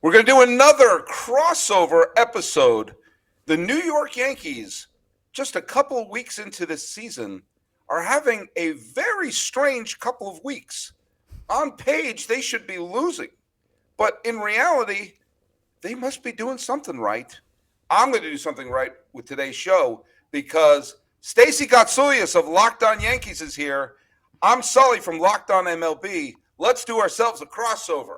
We're going to do another crossover episode. The New York Yankees, just a couple of weeks into this season, are having a very strange couple of weeks. On page, they should be losing. But in reality, they must be doing something right. I'm going to do something right with today's show because Stacey Gotsoulias of Locked On Yankees is here. I'm Sully from Locked On MLB. Let's do ourselves a crossover.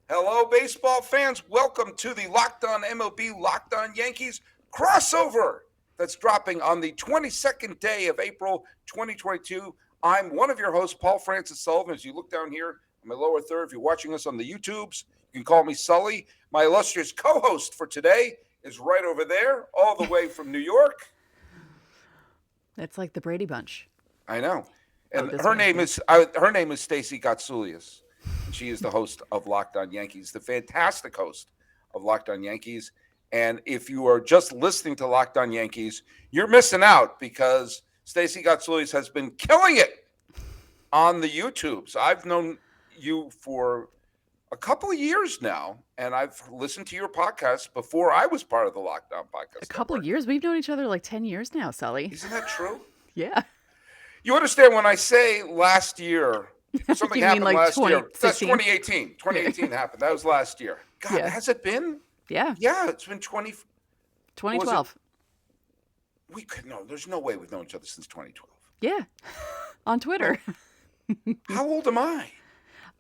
Hello, baseball fans. Welcome to the Locked On MLB, Locked On Yankees crossover that's dropping on the 22nd day of April 2022. I'm one of your hosts, Paul Francis Sullivan. As you look down here in my lower third, if you're watching us on the YouTubes, you can call me Sully. My illustrious co-host for today is right over there, all the way from New York. It's like the Brady Bunch. I know. And her name is Stacey Gotsoulias. She is the host of Locked On Yankees, the fantastic host of Locked On Yankees. And if you are just listening to Locked On Yankees, you're missing out because Stacey Gotsoulias has been killing it on the YouTubes. I've known you for a couple of years now, and I've listened to your podcast before I was part of the Locked On podcast. A couple of years? We've known each other like 10 years now, Sully. Isn't that true? Yeah. You understand when I say last year, something happened like last year. That's 2016? 2018 happened. That was last year. God, Yeah. has it been? Yeah. Yeah, it's been 2012. We could no. There's no way we've known each other since 2012. Yeah. On Twitter. How old am I?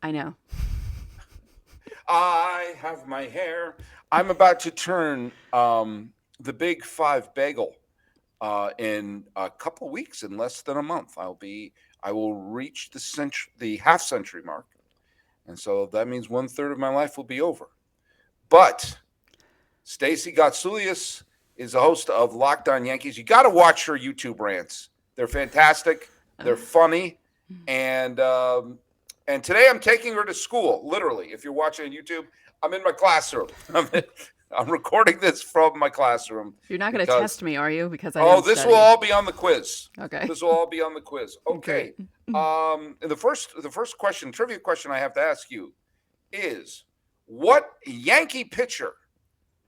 I know. I have my hair. I'm about to turn the Big Five bagel in a couple of weeks, in less than a month. I will reach the half century mark, and so that means 1/3 of my life will be over. But Stacey Gotsoulias is the host of Locked On Yankees. You got to watch her YouTube rants. They're fantastic. They're funny, and today I'm taking her to school. Literally, if you're watching on YouTube, I'm in my classroom. I'm recording this from my classroom. You're not going to test me, are you? Because this will all be on the quiz. Okay. This will all be on the quiz. Okay. The first question, trivia question I have to ask you is, what Yankee pitcher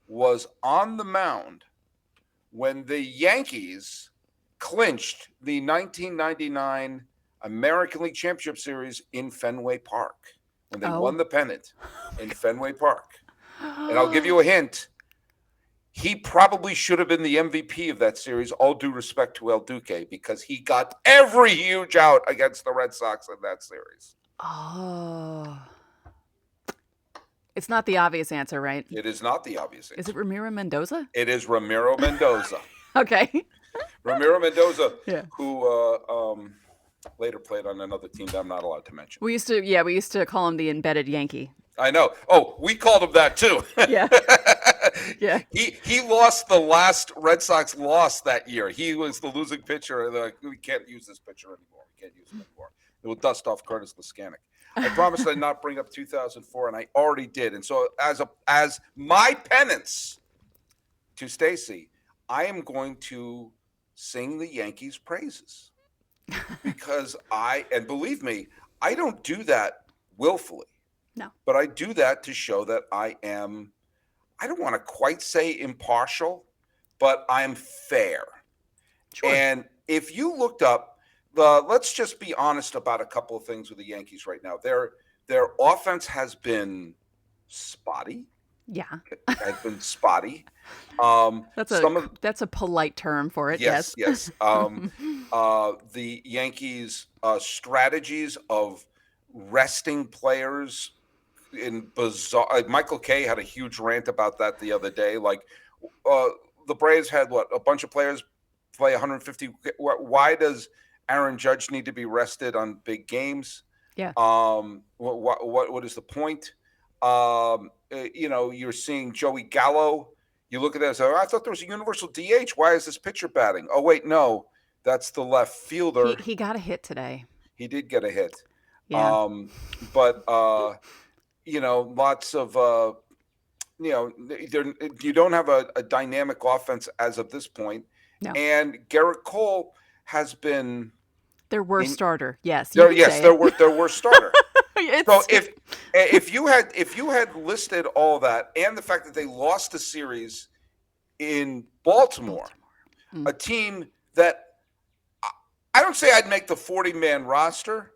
was on the mound when the Yankees clinched the 1999 American League Championship Series in Fenway Park? When they won the pennant in Fenway Park. And I'll give you a hint. He probably should have been the MVP of that series, all due respect to El Duque, because he got every huge out against the Red Sox in that series. Oh. It's not the obvious answer, right? It is not the obvious answer. Is it Ramiro Mendoza? It is Ramiro Mendoza. Okay. Ramiro Mendoza, Yeah. who later played on another team that I'm not allowed to mention. We used to call him the embedded Yankee. I know. Oh, we called him that too. Yeah. Yeah. He lost the last Red Sox loss that year. He was the losing pitcher. They're like, we can't use this pitcher anymore. We can't use him anymore. It will dust off Curtis Laskanik. I promised I'd not bring up 2004, and I already did. And so as my penance to Stacey, I am going to sing the Yankees' praises. Because and believe me, I don't do that willfully. No. But I do that to show that I don't want to quite say impartial, but I'm fair. Sure. And if you looked up, let's just be honest about a couple of things with the Yankees right now. Their offense has been spotty. Yeah. Has been spotty. That's a polite term for it. Yes. The Yankees' strategies of resting players in bizarre. Michael Kay had a huge rant about that the other day. Like the Braves had a bunch of players play 150. Why does Aaron Judge need to be rested on big games? Yeah. What is the point? You're seeing Joey Gallo. You look at that and say, I thought there was a universal DH. Why is this pitcher batting? Oh, wait, no. That's the left fielder. He got a hit today. He did get a hit. Yeah. But lots of, you don't have a dynamic offense as of this point. No. And Garrett Cole has been their worst starter. Yes. Their worst starter. So if you had listed all that and the fact that they lost the series in Baltimore, a team that I don't say I'd make the 40-man roster,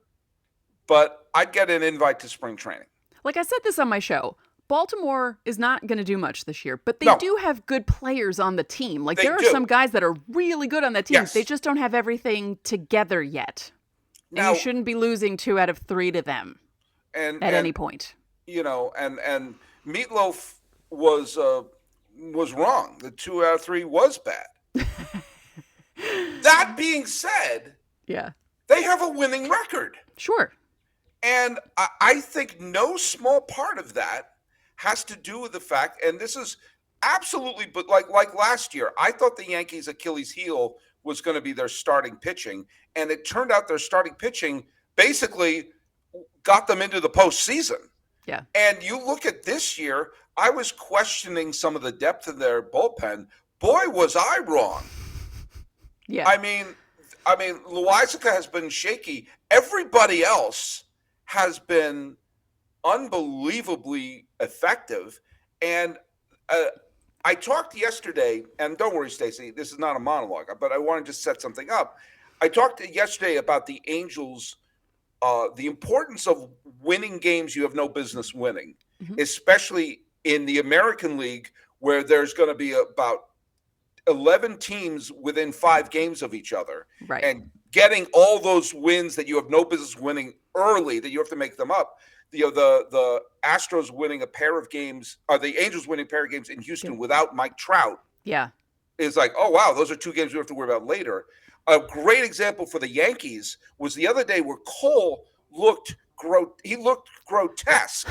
but I'd get an invite to spring training. Like I said this on my show, Baltimore is not going to do much this year, but they do have good players on the team. Like there are some guys that are really good on that team. Yes. They just don't have everything together yet. Now, and you shouldn't be losing 2 out of 3 to them at any point. You know, and Meatloaf was wrong. The 2 out of 3 was bad. That being said, they have a winning record. Sure. And I think no small part of that has to do with the fact, and this is absolutely, but like last year, I thought the Yankees' Achilles heel was going to be their starting pitching, and it turned out their starting pitching basically got them into the postseason. Yeah. And you look at this year, I was questioning some of the depth of their bullpen. Boy, was I wrong. Yeah. I mean, Loizaga has been shaky. Everybody else has been unbelievably effective. And I talked yesterday, and don't worry, Stacey, this is not a monologue, but I want to just set something up. I talked yesterday about the Angels, the importance of winning games you have no business winning, especially in the American League, where there's going to be about 11 teams within 5 games of each other. Right. And getting all those wins that you have no business winning early, that you have to make them up. The Astros winning a pair of games, or the Angels winning a pair of games in Houston without Mike Trout. Yeah. Is like, oh, wow, those are 2 games we have to worry about later. A great example for the Yankees was the other day where Cole looked grotesque.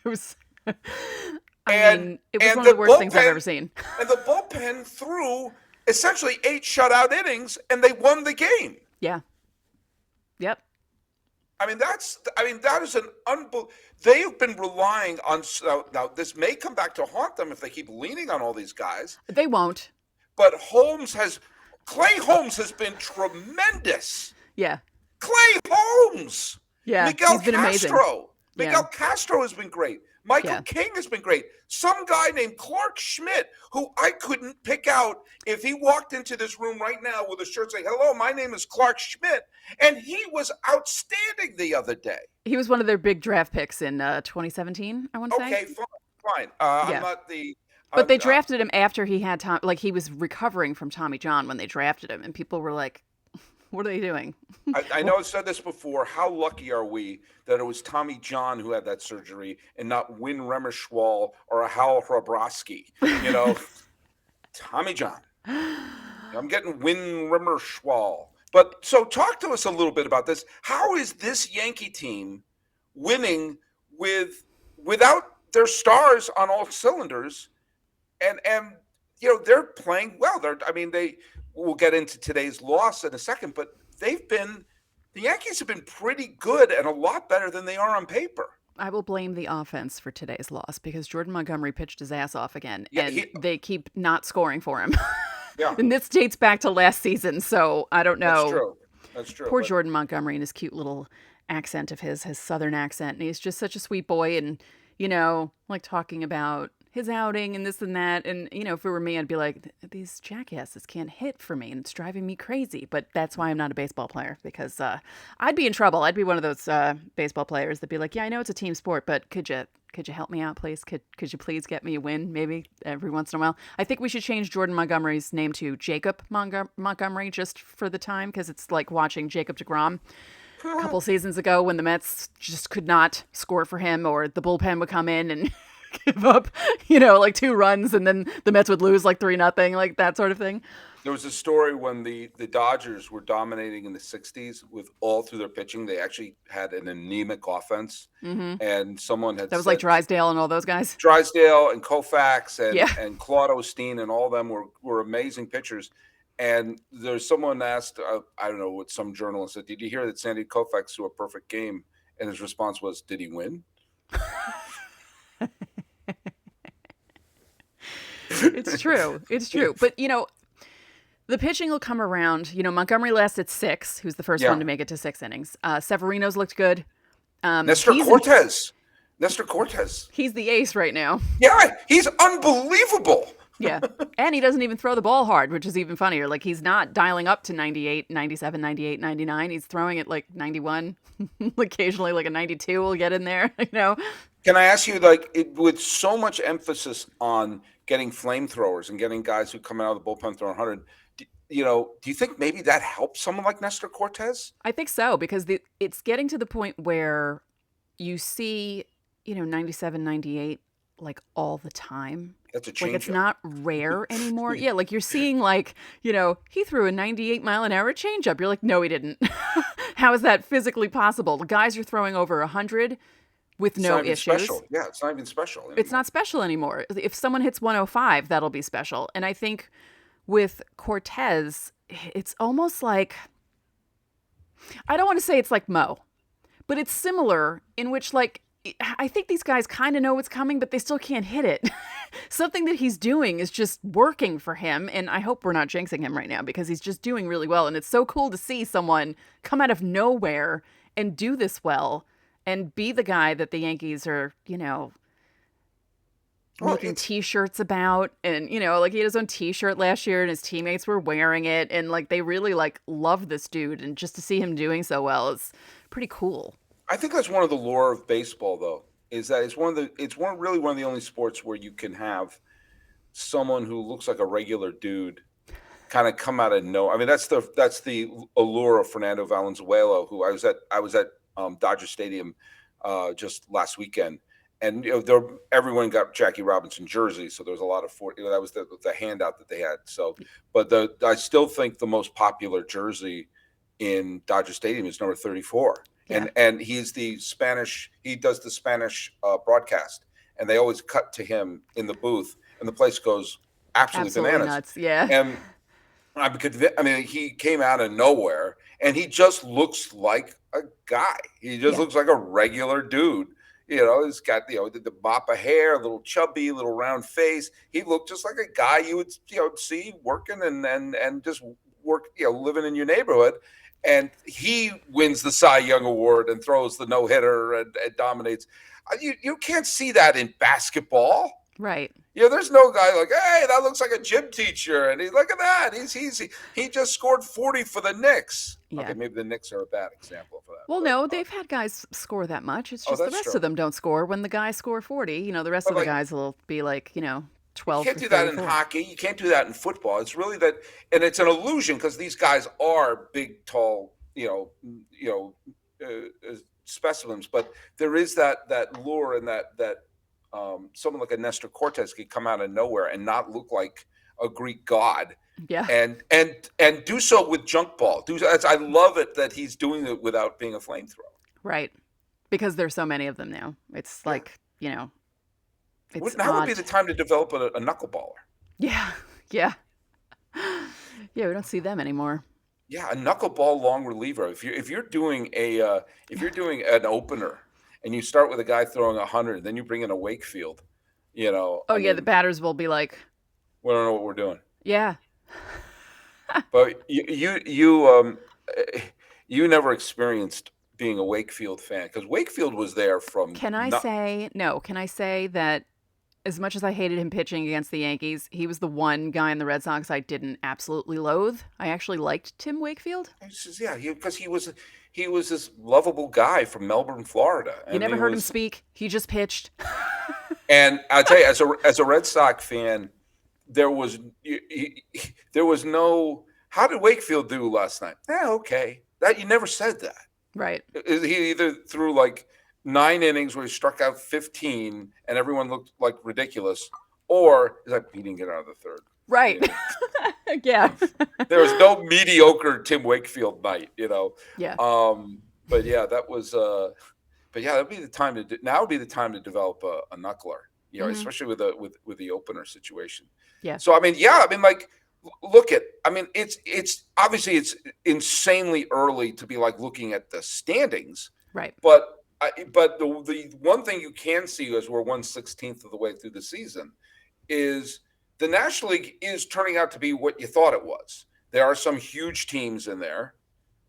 It was it was one of the worst things I've ever seen. And the bullpen threw essentially 8 shutout innings, and they won the game. Yeah. Yep. That is an unbelievable. They have been relying on. Now, this may come back to haunt them if they keep leaning on all these guys. They won't. But Clay Holmes has been tremendous. Yeah. Clay Holmes. Yeah. Miguel he's been Castro. Amazing. Miguel Castro has been great. Michael King has been great. Some guy named Clark Schmidt, who I couldn't pick out if he walked into this room right now with a shirt saying, "Hello, my name is Clark Schmidt," and he was outstanding the other day. He was one of their big draft picks in 2017, I want to say. Okay, fine. I'm not the... But they drafted him after he had he was recovering from Tommy John when they drafted him, and people were like, what are they doing? I know I've said this before. How lucky are we that it was Tommy John who had that surgery and not Win Remerschwal or a Hal Hrabrowski? You know, Tommy John. I'm getting Win Remerschwal. But so talk to us a little bit about this. How is this Yankee team winning without their stars on all cylinders? And they're playing well. We'll get into today's loss in a second, but the Yankees have been pretty good and a lot better than they are on paper. I will blame the offense for today's loss because Jordan Montgomery pitched his ass off again, and they keep not scoring for him. Yeah. And this dates back to last season, so I don't know. That's true. Poor Jordan Montgomery and his cute little accent of his southern accent, and he's just such a sweet boy, and like talking about his outing and this and that. And, if it were me, I'd be like, these jackasses can't hit for me and it's driving me crazy. But that's why I'm not a baseball player, because I'd be in trouble. I'd be one of those baseball players that'd be like, yeah, I know it's a team sport, but could you help me out, please? Could you please get me a win maybe every once in a while? I think we should change Jordan Montgomery's name to Jacob Montgomery just for the time, because it's like watching Jacob deGrom a couple seasons ago when the Mets just could not score for him, or the bullpen would come in and give up, like 2 runs, and then the Mets would lose like 3-0, like that sort of thing. There was a story when the Dodgers were dominating in the 60s with all through their pitching. They actually had an anemic offense. Mm-hmm. And someone had That was like Drysdale and all those guys? Drysdale and Koufax and Claude Osteen and all of them were amazing pitchers. And there's someone asked, I don't know what some journalist said, did you hear that Sandy Koufax threw a perfect game? And his response was, did he win? It's true. But, the pitching will come around. Montgomery lasted 6, who's the first one to make it to 6 innings. Severino's looked good. Nestor Cortez. Nestor Cortez. He's the ace right now. Yeah, he's unbelievable. Yeah. And he doesn't even throw the ball hard, which is even funnier. Like, he's not dialing up to 98, 97, 98, 99. He's throwing it like 91. Occasionally, like a 92 will get in there, you know? Can I ask you, like, with so much emphasis on getting flamethrowers and getting guys who come out of the bullpen throwing 100, do you think maybe that helps someone like Nestor Cortez? I think so, because it's getting to the point where you see, 97, 98, like all the time. That's a Like, change. it's not rare anymore. Yeah, like you're seeing, like, he threw a 98-mile-an-hour changeup. You're like, no, he didn't. How is that physically possible? The guys are throwing over 100 with no issues. Special. Yeah, it's not even special anymore. It's not special anymore. If someone hits 105, that'll be special. And I think with Cortez, it's almost like, I don't want to say it's like Mo, but it's similar in which, like, I think these guys kind of know what's coming, but they still can't hit it. Something that he's doing is just working for him. And I hope we're not jinxing him right now, because he's just doing really well. And it's so cool to see someone come out of nowhere and do this well and be the guy that the Yankees are, making T-shirts about. And, like, he had his own T-shirt last year and his teammates were wearing it. And, like, they really, like, love this dude. And just to see him doing so well is pretty cool. I think that's one of the lore of baseball, though, is that it's really one of the only sports where you can have someone who looks like a regular dude kind of come out of nowhere. I mean, that's the allure of Fernando Valenzuela, who I was at Dodger Stadium just last weekend, and everyone got Jackie Robinson jerseys, so there was a lot of that was the handout that they had. So, but I still think the most popular jersey in Dodger Stadium is number 34. Yeah. And he's the Spanish. He does the Spanish broadcast, and they always cut to him in the booth, and the place goes absolutely bananas. Nuts, yeah. And I'm convinced. I mean, he came out of nowhere, and he just looks like a guy. He just looks like a regular dude. He's got the mop of hair, a little chubby, a little round face. He looked just like a guy you would see working and just work living in your neighborhood. And he wins the Cy Young Award and throws the no-hitter and dominates. You can't see that in basketball. Right. There's no guy like, hey, that looks like a gym teacher. And look at that. He just scored 40 for the Knicks. Yeah. Okay, maybe the Knicks are a bad example for that. Well, no, they've had guys score that much. It's just the rest of them don't score when the guys score 40. The rest of the guys will be like, 12. You can't do that in hockey. You can't do that in football. It's really that, and it's an illusion because these guys are big, tall, specimens. But there is that lure and that someone like a Nestor Cortez could come out of nowhere and not look like a Greek god. Yeah. And do so with junk ball. I love it that he's doing it without being a flamethrower. Right. Because there's so many of them now. It's like, it's now would be the time to develop a knuckleballer. Yeah. Yeah. Yeah, we don't see them anymore. Yeah, a knuckleball long reliever. If you're doing an opener and you start with a guy throwing 100, then you bring in a Wakefield, the batters will be like, we don't know what we're doing. Yeah. But you never experienced being a Wakefield fan, because Wakefield was there from. Can I say that as much as I hated him pitching against the Yankees, he was the one guy in the Red Sox I didn't absolutely loathe. I actually liked Tim Wakefield. Yeah, because he was this lovable guy from Melbourne, Florida. You never heard him speak. He just pitched. And I'll tell you, as a Red Sox fan, there was no. How did Wakefield do last night? Okay. That you never said that. Right. He either threw like 9 innings where he struck out 15 and everyone looked like ridiculous, or is that beating it out of the third? Right. Yeah. There was no mediocre Tim Wakefield night, Yeah. But yeah, that was. But yeah, that'd be the time to. Now would be the time to develop a knuckler, especially with the opener situation. Yeah. So like. Look at, it's obviously it's insanely early to be like looking at the standings, right? But the one thing you can see as we're 1/16 of the way through the season is the National League is turning out to be what you thought it was. There are some huge teams in there,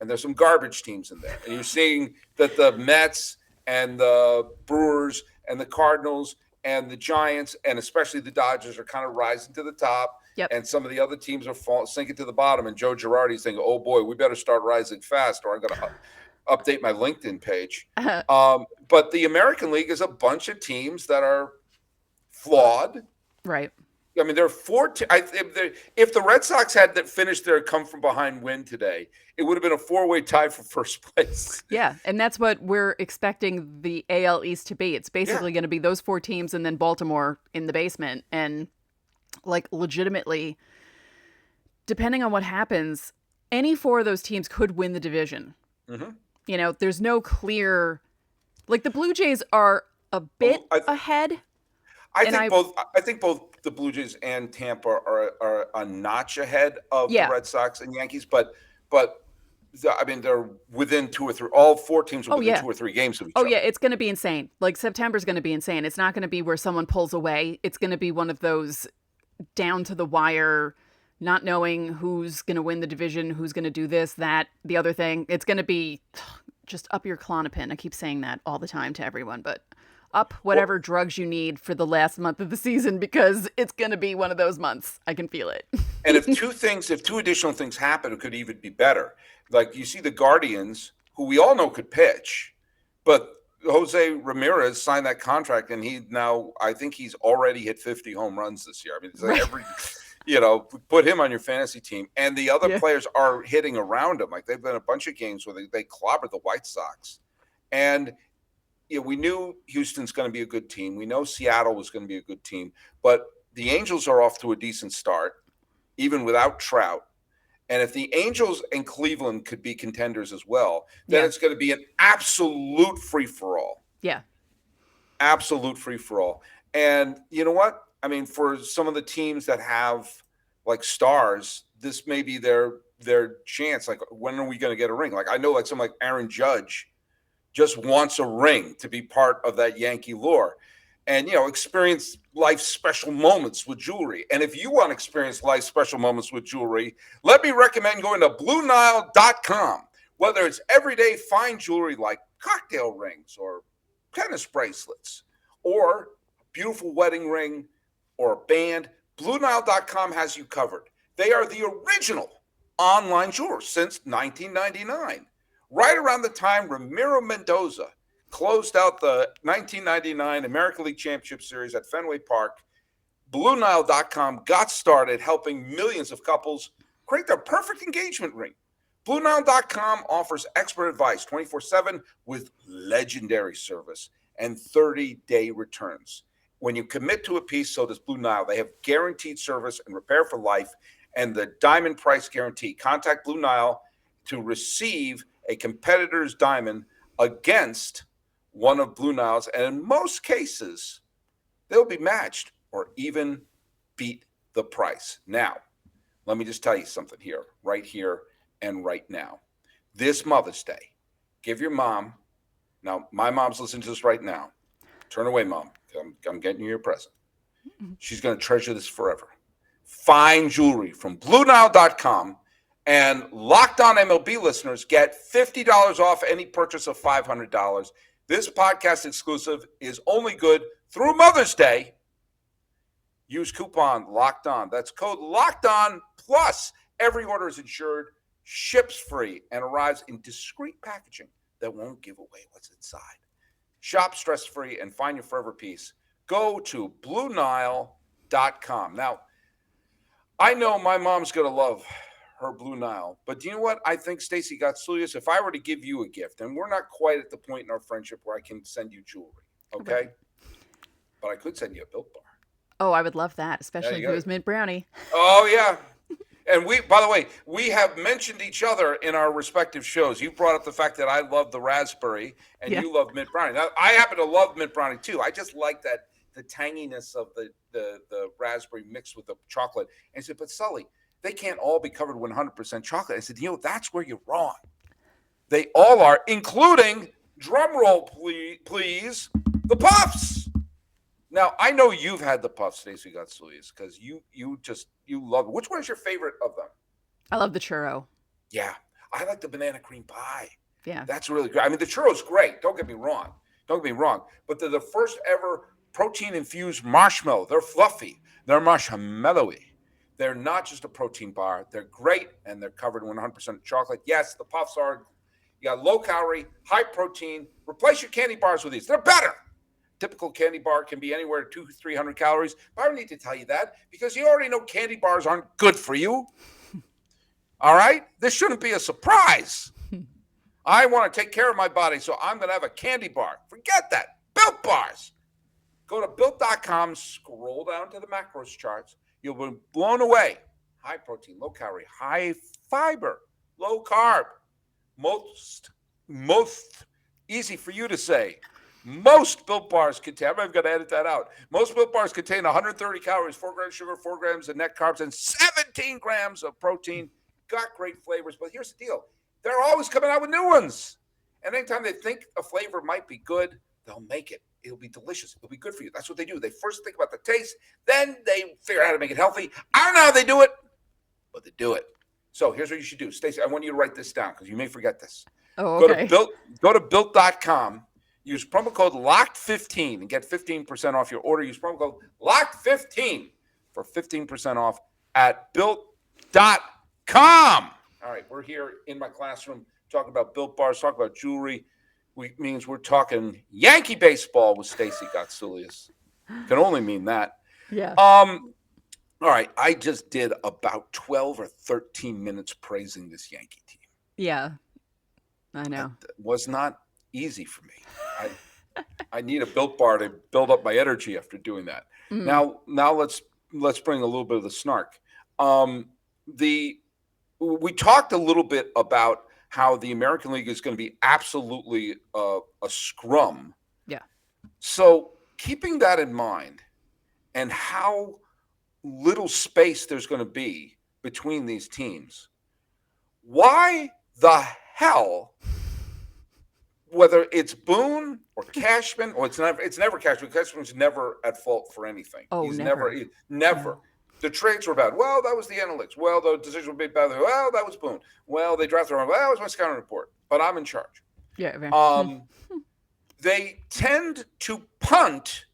and there's some garbage teams in there, and you're seeing that the Mets and the Brewers and the Cardinals and the Giants and especially the Dodgers are kind of rising to the top, Yep. and some of the other teams are sinking to the bottom. And Joe Girardi's thinking, "Oh boy, we better start rising fast, or I'm going to update my LinkedIn page." But the American League is a bunch of teams that are flawed. Right. I mean, there are four. If the Red Sox had that finished their come from behind win today, it would have been a four-way tie for first place. Yeah, and that's what we're expecting the AL East to be. It's basically Yeah. going to be those four teams and then Baltimore in the basement. And like legitimately, depending on what happens, any four of those teams could win the division. Mm-hmm. You know, there's no clear, like the Blue Jays are a bit ahead. I And think both. I think both the Blue Jays and Tampa are a notch ahead of the Yeah. Red Sox and Yankees, but I mean they're within two or three. All four teams are Oh within yeah. 2 or 3 games of each Oh other. yeah, it's going to be insane. Like September's going to be insane. It's not going to be where someone pulls away. It's going to be one of those down to the wire, not knowing who's going to win the division, who's going to do this, that, the other thing. It's going to be just up your Klonopin. I keep saying that all the time to everyone, but up whatever Well, drugs you need for the last month of the season because it's going to be one of those months. I can feel it. and if two additional things happen, it could even be better. Like you see the Guardians, who we all know could pitch, but Jose Ramirez signed that contract, and I think he's already hit 50 home runs this year. I mean, it's like Right. put him on your fantasy team, and the other Yeah. players are hitting around him. Like they've been a bunch of games where they clobbered the White Sox, and we knew Houston's going to be a good team. We know Seattle was going to be a good team, but the Angels are off to a decent start, even without Trout. And if the Angels and Cleveland could be contenders as well, then Yeah. it's going to be an absolute free for all. Yeah. Absolute free for all. And you know what? I mean, for some of the teams that have like stars, this may be their chance. Like, when are we going to get a ring? Like, I know like someone like Aaron Judge just wants a ring to be part of that Yankee lore and, experience life's special moments with jewelry. And if you want to experience life's special moments with jewelry, let me recommend going to BlueNile.com. Whether it's everyday fine jewelry like cocktail rings or tennis bracelets or a beautiful wedding ring or a band, BlueNile.com has you covered. They are the original online jeweler since 1999. Right around the time Ramiro Mendoza closed out the 1999 American League Championship Series at Fenway Park, BlueNile.com got started helping millions of couples create their perfect engagement ring. BlueNile.com offers expert advice 24/7 with legendary service and 30-day returns. When you commit to a piece, so does Blue Nile. They have guaranteed service and repair for life and the diamond price guarantee. Contact Blue Nile to receive a competitor's diamond against one of Blue Nile's, and in most cases, they'll be matched or even beat the price. Now, let me just tell you something here and right now. This Mother's Day, give your mom, now my mom's listening to this right now. Turn away, Mom. I'm getting you your present. She's going to treasure this forever. Fine jewelry from BlueNile.com. And Locked On MLB listeners get $50 off any purchase of $500. This podcast exclusive is only good through Mother's Day. Use coupon Locked On. That's code Locked On. Plus, every order is insured, ships free, and arrives in discreet packaging that won't give away what's inside. Shop stress-free and find your forever piece. Go to BlueNile.com. Now, I know my mom's going to love her Blue Nile. But do you know what? I think Stacey got serious. If I were to give you a gift, and we're not quite at the point in our friendship where I can send you jewelry, okay? Right. But I could send you a Built Bar. Oh, I would love that, especially if it was mint brownie. Oh, yeah. And by the way, we have mentioned each other in our respective shows. You brought up the fact that I love the raspberry and you love mint brownie. Now, I happen to love mint brownie too. I just like that the tanginess of the raspberry mixed with the chocolate. And I said, but Sully, they can't all be covered 100% chocolate. I said, that's where you're wrong. They all are, including, drum roll please, the Puffs. Now, I know you've had the Puffs, Stacey Gotsulias, because you love it. Which one is your favorite of them? I love the churro. Yeah, I like the banana cream pie. Yeah. That's really good. I mean, the churro's great. Don't get me wrong. Don't get me wrong, but they're the first ever protein-infused marshmallow. They're fluffy. They're marshmallowy. They're not just a protein bar. They're great, and they're covered in 100% chocolate. Yes, the puffs are. You got low calorie, high protein. Replace your candy bars with these. They're better. Typical candy bar can be anywhere to 200-300 calories. But I don't need to tell you that because you already know candy bars aren't good for you. All right? This shouldn't be a surprise. I want to take care of my body, so I'm going to have a candy bar. Forget that. Built Bars. Go to Built.com, scroll down to the macros charts. You'll be blown away. High protein, low calorie, high fiber, low carb. Most easy for you to say. Most Built Bars contain, I'm going to edit that out. Most Built Bars contain 130 calories, 4 grams of sugar, 4 grams of net carbs, and 17 grams of protein. Got great flavors, but here's the deal. They're always coming out with new ones. And anytime they think a flavor might be good, they'll make it. It'll be delicious. It'll be good for you. That's what they do. They first think about the taste, then they figure out how to make it healthy. I don't know how they do it, but they do it. So here's what you should do. Stacey, I want you to write this down because you may forget this. Oh, okay. Go to Built.com. Use promo code LOCKED15 and get 15% off your order. Use promo code LOCKED15 for 15% off at Built.com. All right, we're here in my classroom talking about Built Bars, talking about jewelry. Means we're talking Yankee baseball with Stacey Gotsulias. Can only mean that. Yeah. All right, I just did about 12 or 13 minutes praising this Yankee team. Yeah, I know. That was not easy for me. I need a Built Bar to build up my energy after doing that. Now let's bring a little bit of the snark. We talked a little bit about how the American League is going to be absolutely a scrum. Yeah. So keeping that in mind and how little space there's going to be between these teams, why the hell, whether it's Boone or Cashman, or it's never Cashman. Cashman's never at fault for anything. Oh, He's never. Never. The trades were bad. Well, that was the analytics. Well, the decision was made bad. Well, that was Boone. Well, they drafted wrong. Well, that was my scouting report. But I'm in charge. Yeah. They tend to punt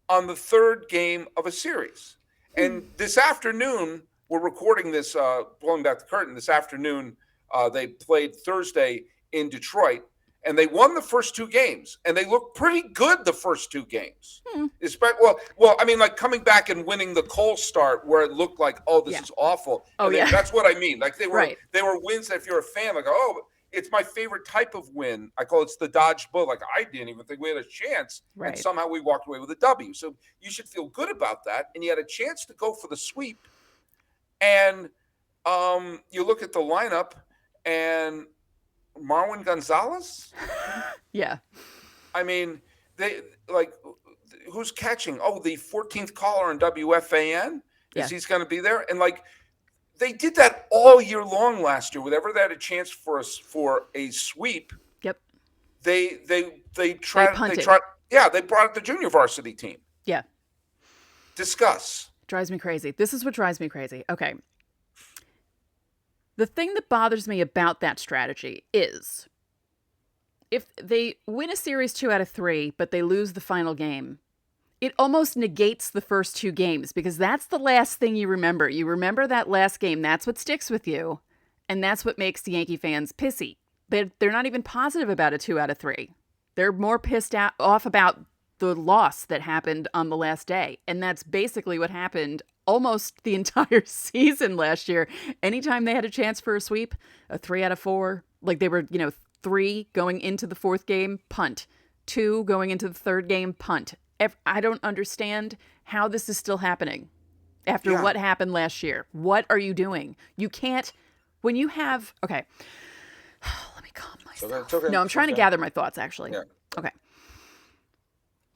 on the third game of a series. And this afternoon, we're recording this, pulling back the curtain. This afternoon, they played Thursday in Detroit. And they won the first 2 games, and they looked pretty good the first 2 games. Well, I mean, like coming back and winning the Cole start, where it looked like, oh, this is awful. That's what I mean. Like they were wins that if you're a fan, like, oh, it's my favorite type of win. I call it the Dodge Bull. Like I didn't even think we had a chance, and somehow we walked away with a W. So you should feel good about that. And you had a chance to go for the sweep, and you look at the lineup and Marwin Gonzalez? Yeah. I mean, who's catching? Oh, the 14th caller on WFAN? He's going to be there? And they did that all year long last year. Whenever they had a chance for a sweep, yep. They brought up the junior varsity team. Yeah. Discuss. Drives me crazy. This is what drives me crazy. Okay. The thing that bothers me about that strategy is if they win a series 2 out of 3, but they lose the final game, it almost negates the first 2 games because that's the last thing you remember. You remember that last game. That's what sticks with you. And that's what makes the Yankee fans pissy. They're not even positive about a 2 out of 3. They're more pissed off about the loss that happened on the last day. And that's basically what happened almost the entire season last year. Anytime they had a chance for a sweep, a 3 out of 4, like they were, 3 going into the 4th game, punt. 2 going into the 3rd game, punt. I don't understand how this is still happening after what happened last year. What are you doing? You can't, when you have, okay, let me calm myself. Okay. No, I'm trying to gather my thoughts, actually. Yeah. Okay.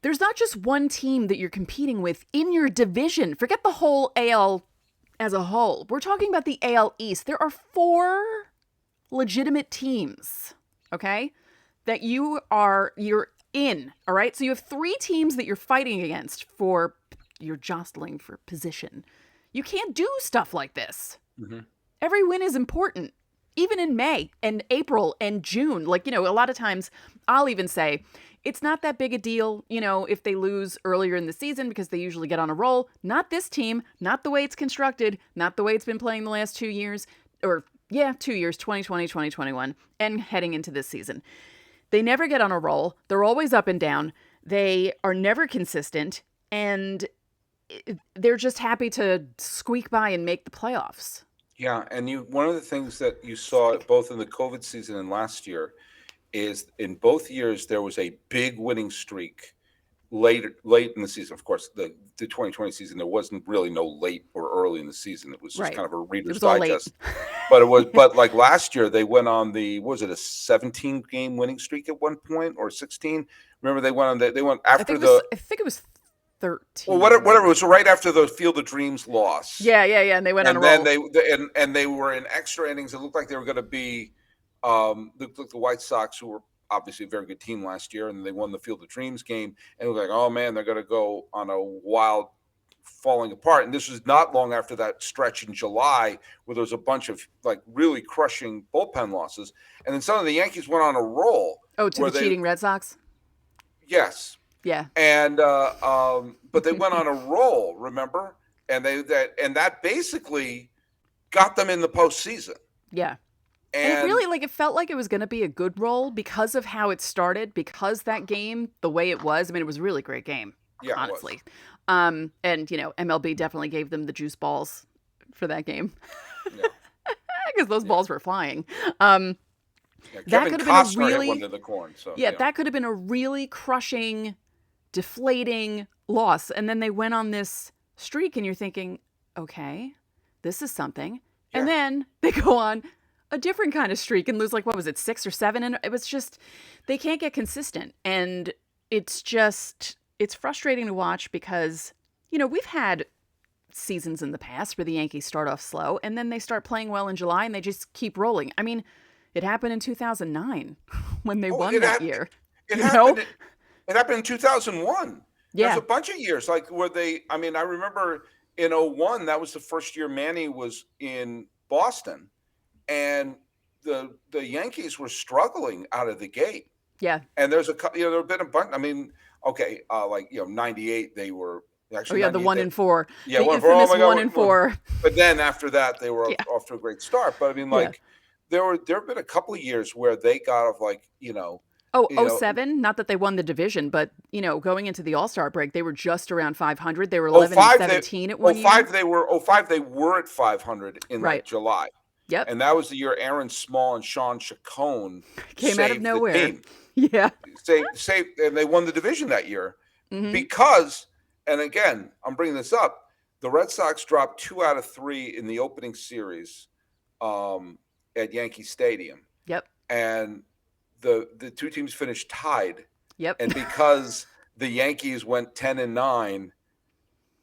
There's not just one team that you're competing with in your division. Forget the whole AL as a whole. We're talking about the AL East. There are 4 legitimate teams, okay, that you're in, all right? So you have 3 teams that you're fighting against you're jostling for position. You can't do stuff like this. Mm-hmm. Every win is important. even in May and April and June. Like, a lot of times I'll even say it's not that big a deal, if they lose earlier in the season because they usually get on a roll. Not this team, not the way it's constructed, not the way it's been playing the last 2 years, or yeah, 2 years, 2020, 2021, and heading into this season. They never get on a roll. They're always up and down. They are never consistent, and they're just happy to squeak by and make the playoffs. Yeah, and one of the things that you saw both in the COVID season and last year is in both years there was a big winning streak late in the season. Of course, the 2020 season there wasn't really no late or early in the season. It was just Right. kind of a It Reader's was all late. Digest. But like last year they went on a 17 game winning streak at one point or 16. Remember they went on they went after I think it was 13. well, whatever it was right after the Field of Dreams loss. Yeah, and they went on a And roll. then they were in extra innings. It looked like they were going to be looked like the White Sox, who were obviously a very good team last year, and they won the Field of Dreams game. And it was like, oh man, they're going to go on a wild falling apart. And this was not long after that stretch in July where there was a bunch of like really crushing bullpen losses. And then suddenly the Yankees went on a roll. Oh, to the cheating Red Sox? Yes. Yeah. And but they went on a roll, remember? And that basically got them in the postseason. Yeah. And it really, it felt like it was going to be a good roll because of how it started, because that game, the way it was. I mean, it was a really great game, honestly. And, MLB definitely gave them the juice balls for that game. Because those balls were flying. That could have been a really, hit one to the corn, that could have been a really crushing, deflating loss. And then they went on this streak and you're thinking, okay, this is something. Yeah. And then they go on a different kind of streak and lose 6 or 7. And it was just, they can't get consistent. And it's frustrating to watch because, we've had seasons in the past where the Yankees start off slow and then they start playing well in July and they just keep rolling. I mean, it happened in 2009 when they won that year. It happened in 2001. Yeah. There's a bunch of years I remember in 2001, that was the first year Manny was in Boston. And the Yankees were struggling out of the gate. Yeah. And there's there have been a bunch. I mean, okay, 98, they were actually. Oh yeah, the 1-4. Yeah, the infamous 1-4. But then after that, they were off to a great start. But I mean, there have been a couple of years where they got off 07, not that they won the division, but going into the All-Star break, they were just around 500. They were 11-17 at one year. 05 they were at 500 in July. Yep. And that was the year Aaron Small and Sean Chacon came out of nowhere. Yeah. Saved, and they won the division that year because, and again, I'm bringing this up, the Red Sox dropped 2 out of 3 in the opening series at Yankee Stadium. Yep. And the two teams finished tied. Yep. And because the Yankees went 10-9,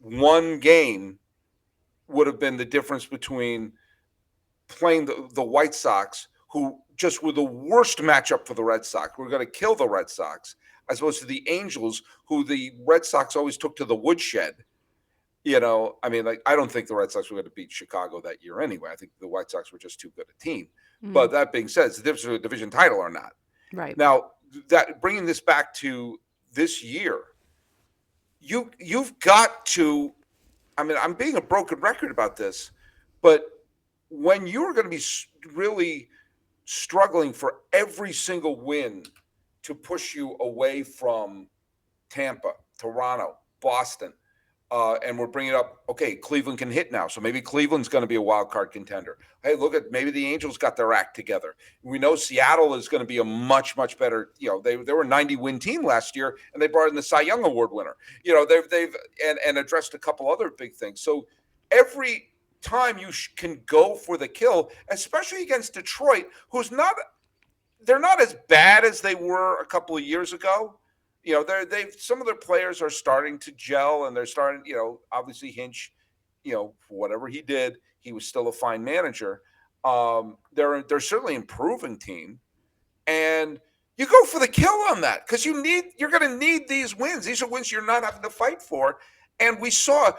one game would have been the difference between playing the White Sox, who just were the worst matchup for the Red Sox. We're going to kill the Red Sox, as opposed to the Angels, who the Red Sox always took to the woodshed. I don't think the Red Sox were going to beat Chicago that year anyway. I think the White Sox were just too good a team. But that being said, it's the difference between a division title or not. Right. Now, bringing this back to this year, you've got to. I'm being a broken record about this, but when you're going to be really struggling for every single win to push you away from Tampa, Toronto, Boston, and we're bringing up, okay, Cleveland can hit now, so maybe Cleveland's going to be a wild card contender. Hey, look at maybe the Angels got their act together. We know Seattle is going to be a much, much better. They were a 90-win team last year, and they brought in the Cy Young Award winner. They've addressed a couple other big things. So every time you can go for the kill, especially against Detroit, they're not as bad as they were a couple of years ago. Some of their players are starting to gel, and they're starting. Obviously Hinch, for whatever he did, he was still a fine manager. They're certainly improving team, and you go for the kill on that because you're going to need these wins. These are wins you're not having to fight for, and we saw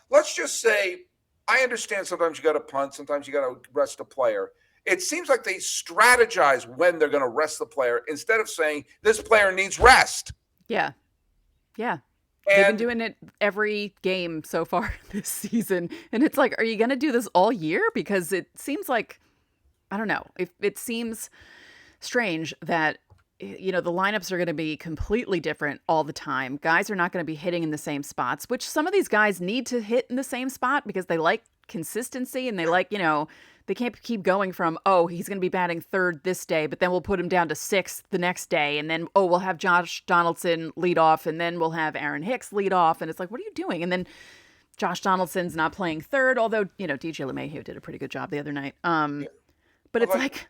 let's just say. I understand sometimes you got to punt, sometimes you got to rest a player. It seems like they strategize when they're going to rest the player instead of saying this player needs rest. Yeah. Yeah. They've been And doing it every game so far this season. And it's like, are you going to do this all year? Because it seems like, I don't know, it seems strange that, the lineups are going to be completely different all the time. Guys are not going to be hitting in the same spots, which some of these guys need to hit in the same spot because they like consistency and they like, they can't keep going from, oh, he's going to be batting third this day, but then we'll put him down to sixth the next day. And then, oh, we'll have Josh Donaldson lead off and then we'll have Aaron Hicks lead off. And it's like, what are you doing? And then Josh Donaldson's not playing third, although, DJ LeMahieu did a pretty good job the other night. But it's like,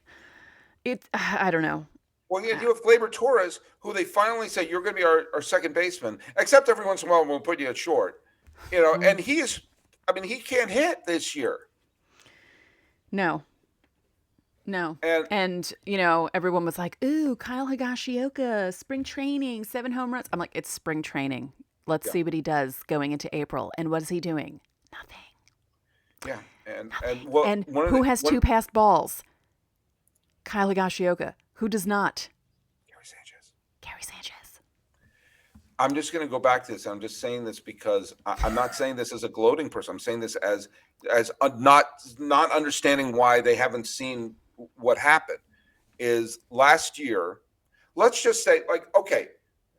I don't know. Well, you have Gleyber Torres, who they finally say, you're going to be our second baseman, except every once in a while we'll put you at short. And he can't hit this year. No. And everyone was like, ooh, Kyle Higashioka, spring training, 7 home runs. I'm like, it's spring training. Let's see what he does going into April. And what is he doing? Nothing. Yeah. And who has 2 passed balls? Kyle Higashioka. Who does not? Gary Sanchez. I'm just going to go back to this. I'm just saying this because I'm not saying this as a gloating person. I'm saying this as not understanding why they haven't seen what happened. Is last year, let's just say, like, okay,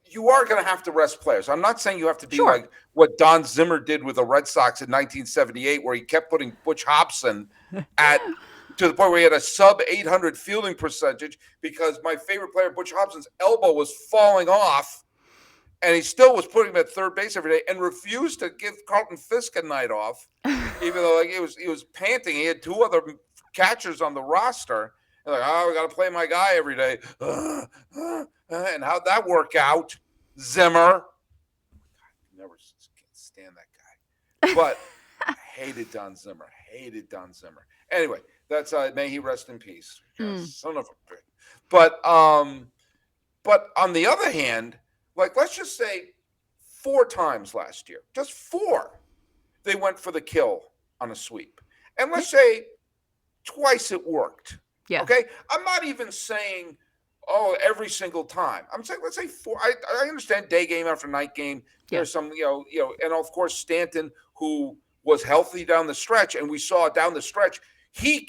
you are going to have to rest players. I'm not saying you have to be like what Don Zimmer did with the Red Sox in 1978, where he kept putting Butch Hobson to the point where he had a sub 800 fielding percentage because my favorite player, Butch Hobson's elbow was falling off, and he still was putting him at third base every day and refused to give Carlton Fisk a night off, even though he was panting. He had 2 other catchers on the roster. And we got to play my guy every day. And how'd that work out, Zimmer? I never stand that guy. But I hated Don Zimmer. Anyway, that's may he rest in peace. Son of a bitch. But on the other hand, like, let's just say 4 times last year, just 4, they went for the kill on a sweep. And let's say twice it worked. Yeah. Okay. I'm not even saying, every single time. I'm saying, let's say 4. I understand day game after night game. There's some, and of course Stanton, who was healthy down the stretch, and we saw down the stretch, he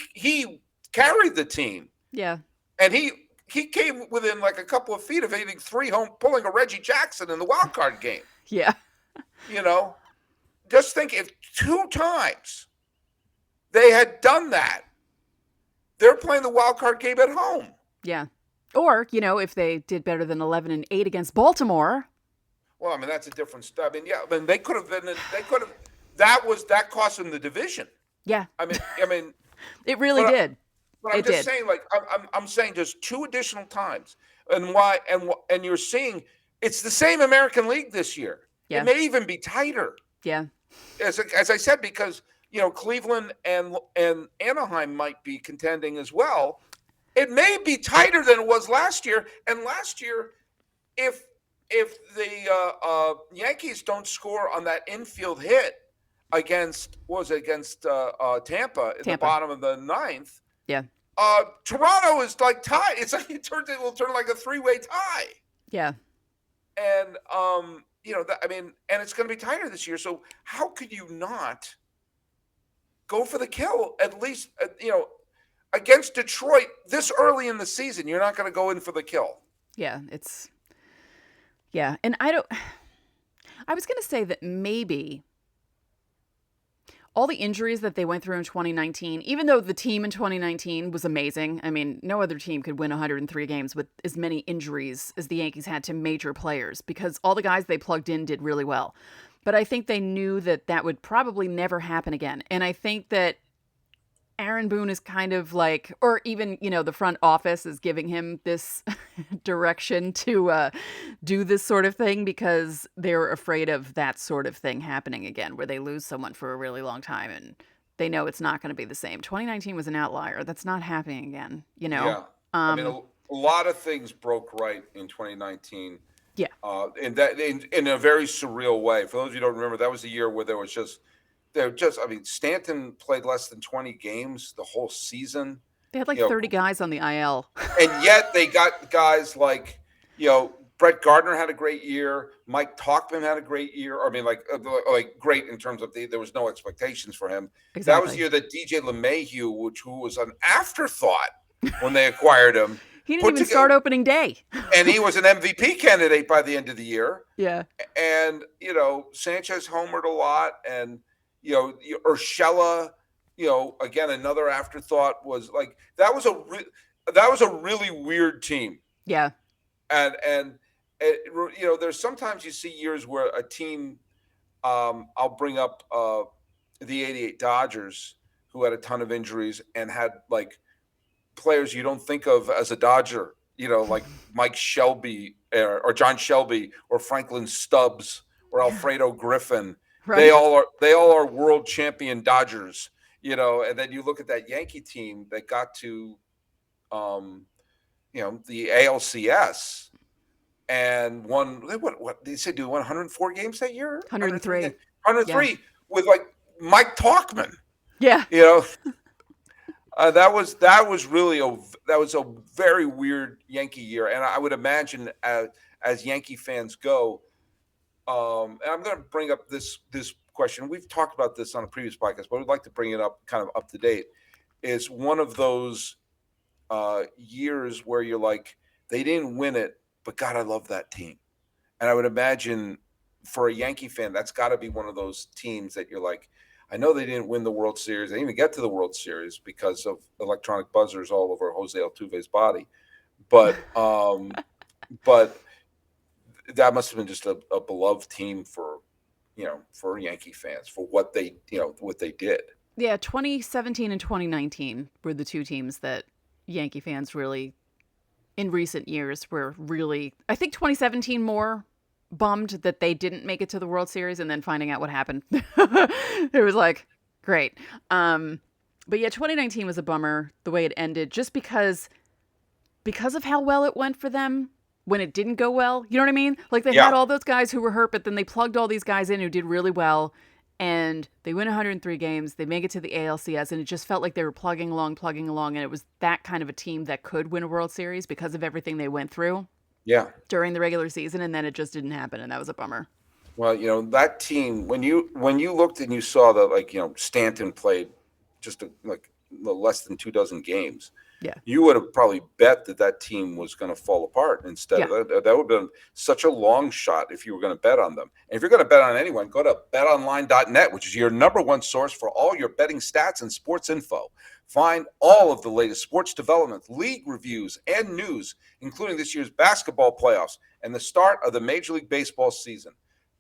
carried the team. Yeah. And he came within like a couple of feet of hitting 3 home, pulling a Reggie Jackson in the wild card game. Yeah. Just think if 2 times they had done that, they're playing the wild card game at home. Yeah. Or, if they did better than 11-8 against Baltimore. Well, I mean, that's a different stuff. They could have been. That cost them the division. Yeah. I mean, it really did. But I'm just saying, like, I'm saying just 2 additional times, and why, and you're seeing it's the same American League this year. Yeah. It may even be tighter. Yeah. As I said, because Cleveland and Anaheim might be contending as well. It may be tighter than it was last year. And last year, if the Yankees don't score on that infield hit against Tampa in the bottom of the 9th, yeah, Toronto is like tied. It's like it will turn like a 3-way tie. Yeah, and and it's going to be tighter this year. So how could you not go for the kill at least? Against Detroit this early in the season, you're not going to go in for the kill. Yeah, and I was going to say that maybe all the injuries that they went through in 2019, even though the team in 2019 was amazing. I mean, no other team could win 103 games with as many injuries as the Yankees had to major players because all the guys they plugged in did really well. But I think they knew that would probably never happen again. And I think that Aaron Boone is kind of like, or even, the front office is giving him this direction to do this sort of thing because they're afraid of that sort of thing happening again, where they lose someone for a really long time and they know it's not going to be the same. 2019 was an outlier. That's not happening again, Yeah. A lot of things broke right in 2019. Yeah. In a very surreal way. For those of you who don't remember, that was the year where Stanton played less than 20 games the whole season. They had like you know, 30 guys on the IL. and yet they got guys like, Brett Gardner had a great year. Mike Talkman had a great year. I mean, like great in terms of there was no expectations for him. That was the Exactly. year that DJ LeMahieu, who was an afterthought when they acquired him, He didn't put even together, start opening day. and he was an MVP candidate by the end of the year. Yeah. And Sanchez homered a lot, and Urshela, again another afterthought, was like that was a really weird team. Yeah. And there's sometimes you see years where a team, I'll bring up the '88 Dodgers, who had a ton of injuries and had like players you don't think of as a Dodger, like Mike Shelby or John Shelby or Franklin Stubbs or Yeah. Alfredo Griffin. They Right. all are world champion Dodgers, and then you look at that Yankee team that got to um, the ALCS and won. What they said? Do 104 games that year? 103 games. 103. Yeah. 103 with like Mike Talkman. Yeah. You know, that was a very weird Yankee year, and I would imagine as Yankee fans go, and I'm going to bring up this question. We've talked about this on a previous podcast, but we'd like to bring it up kind of up to date. Is one of those years where you're like, they didn't win it, but God, I love that team. And I would imagine for a Yankee fan, that's got to be one of those teams that you're like, I know they didn't win the World Series. They didn't even get to the World Series because of electronic buzzers all over Jose Altuve's body. But that must have been just a beloved team for Yankee fans for what they did. Yeah. 2017 and 2019 were the two teams that Yankee fans really, in recent years, were really, I think 2017 more bummed that they didn't make it to the World Series and then finding out what happened. It was like, great. But yeah, 2019 was a bummer the way it ended, just because of how well it went for them when it didn't go well. You know what I mean? Like they had Yeah, all those guys who were hurt, but then they plugged all these guys in who did really well. And they win 103 games. They make it to the ALCS, and it just felt like they were plugging along. And it was that kind of a team that could win a World Series because of everything they went through yeah. during the regular season, and then it just didn't happen, and that was a bummer. Well, that team, when you looked and you saw that, like, Stanton played just like less than 24 games, Yeah. you would have probably bet that team was going to fall apart. Instead Yeah. of that would have been such a long shot if you were going to bet on them. And if you're going to bet on anyone, go to betonline.net, which is your number one source for all your betting stats and sports info. Find all of the latest sports developments, league reviews, and news, including this year's basketball playoffs and the start of the Major League Baseball season.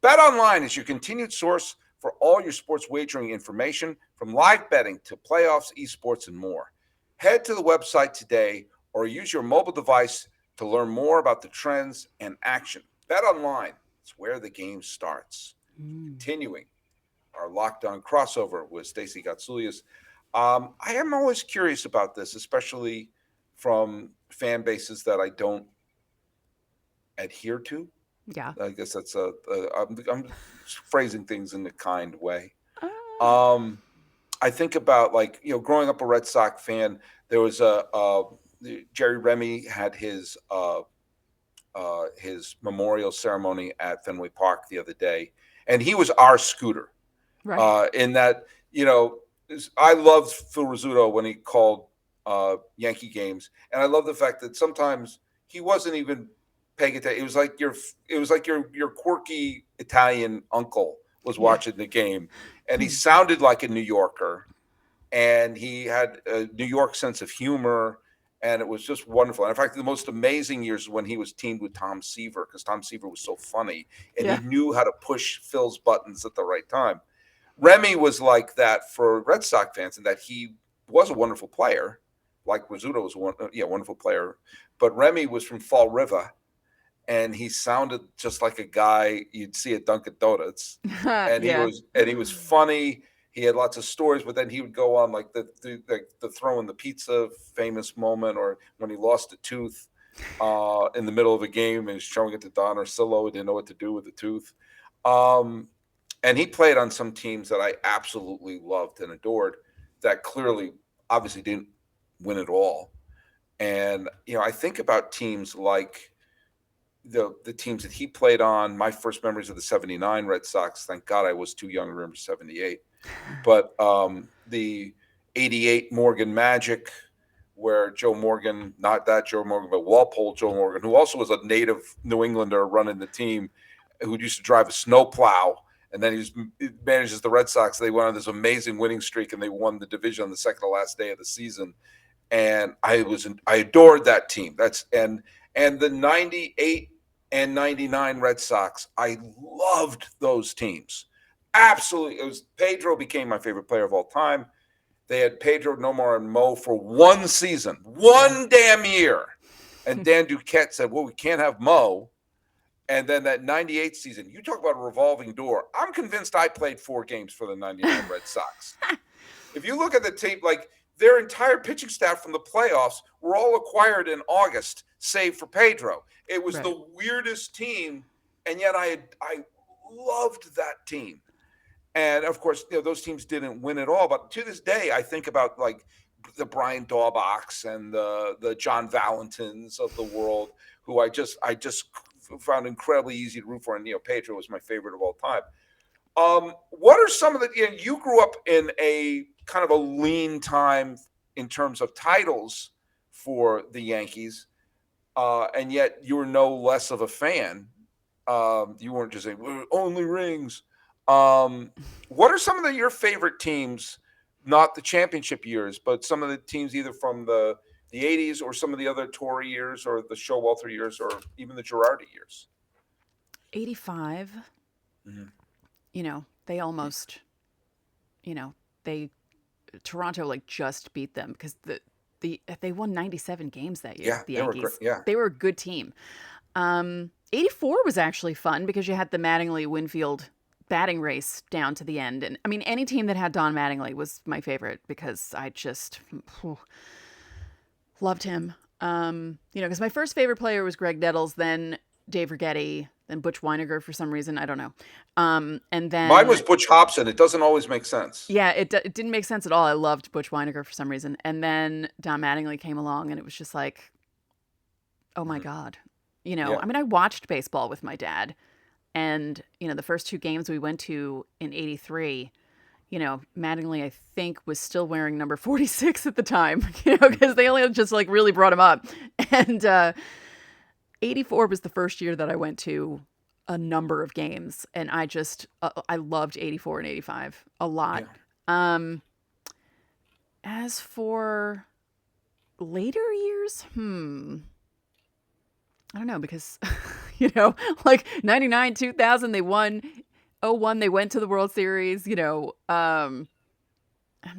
BetOnline is your continued source for all your sports wagering information, from live betting to playoffs, esports, and more. Head to the website today or use your mobile device to learn more about the trends and action. BetOnline, it's where the game starts. Mm. Continuing our lockdown crossover with Stacey Gatsoulias. I am always curious about this, especially from fan bases that I don't adhere to. Yeah. I guess I'm phrasing things in a kind way. Uh, Um, I think about, like, growing up a Red Sox fan. There was Jerry Remy had his memorial ceremony at Fenway Park the other day, and he was our Scooter. right. In that, I loved Phil Rizzuto when he called Yankee games, and I love the fact that sometimes he wasn't even paying attention. It was like your quirky Italian uncle was Yeah. watching the game, and he sounded like a New Yorker, and he had a New York sense of humor, and it was just wonderful. And in fact, the most amazing years when he was teamed with Tom Seaver, because Tom Seaver was so funny, and he Yeah. knew how to push Phil's buttons at the right time. Remy was like that for Red Sox fans, in that he was a wonderful player, like Rizzuto was wonderful player, but Remy was from Fall River, and he sounded just like a guy you'd see at Dunkin' Donuts, and he Yeah. was funny. He had lots of stories, but then he would go on like the throwing the pizza famous moment, or when he lost a tooth in the middle of a game and he's showing it to Don Orsillo and didn't know what to do with the tooth. Um, and he played on some teams that I absolutely loved and adored, that clearly, obviously, didn't win it all. And I think about teams like the teams that he played on. My first memories of the '79 Red Sox. Thank God I was too young to remember '78. But the '88 Morgan Magic, where Joe Morgan, not that Joe Morgan, but Walpole Joe Morgan, who also was a native New Englander running the team, who used to drive a snowplow, and then he manages the Red Sox. They went on this amazing winning streak, and they won the division on the second to last day of the season. And I adored that team. And the '98 and '99 Red Sox. I loved those teams. Absolutely, it was Pedro became my favorite player of all time. They had Pedro, Nomar, and Mo for one season, Yeah. one damn year. And Dan Duquette said, "Well, we can't have Mo." And then that '98 season, you talk about a revolving door. I'm convinced I played 4 games for the '99 Red Sox. If you look at the team, like their entire pitching staff from the playoffs were all acquired in August, save for Pedro. It was Right. the weirdest team, and yet I loved that team. And of course, those teams didn't win at all. But to this day, I think about like the Brian Daubachs and the John Valentins of the world, who I just found incredibly easy to root for. And Pedro was my favorite of all time. What are some of the? You grew up in a kind of a lean time in terms of titles for the Yankees, and yet you were no less of a fan. You weren't just saying "We're only rings." What are some of your favorite teams? Not the championship years, but some of the teams either from the '80s or some of the other Torre years or the Showalter years or even the Girardi years. 85, Mhm. they almost, you know, they Toronto like just beat them because they won 97 games that year, Yeah, the they were great. Yankees. Yeah, They were a good team. 84 was actually fun because you had the Mattingly Winfield batting race down to the end. And I mean, any team that had Don Mattingly was my favorite because I just loved him. Because my first favorite player was Greg Nettles, then Dave Righetti, then Butch Weiniger for some reason. I don't know. And mine was then, Butch Hobson. It doesn't always make sense. yeah, it didn't make sense at all. I loved Butch Weiniger for some reason. And then Don Mattingly came along and it was just like, oh my Mhm. God. Yeah. I mean, I watched baseball with my dad. And, the first 2 games we went to in 83, Mattingly, I think, was still wearing number 46 at the time, because they only just like really brought him up. And 84 was the first year that I went to a number of games. And I loved 84 and 85 a lot. Yeah. Um, as for later years, I don't know because, like 99, 2000, they won. '01, they went to the World Series. I'm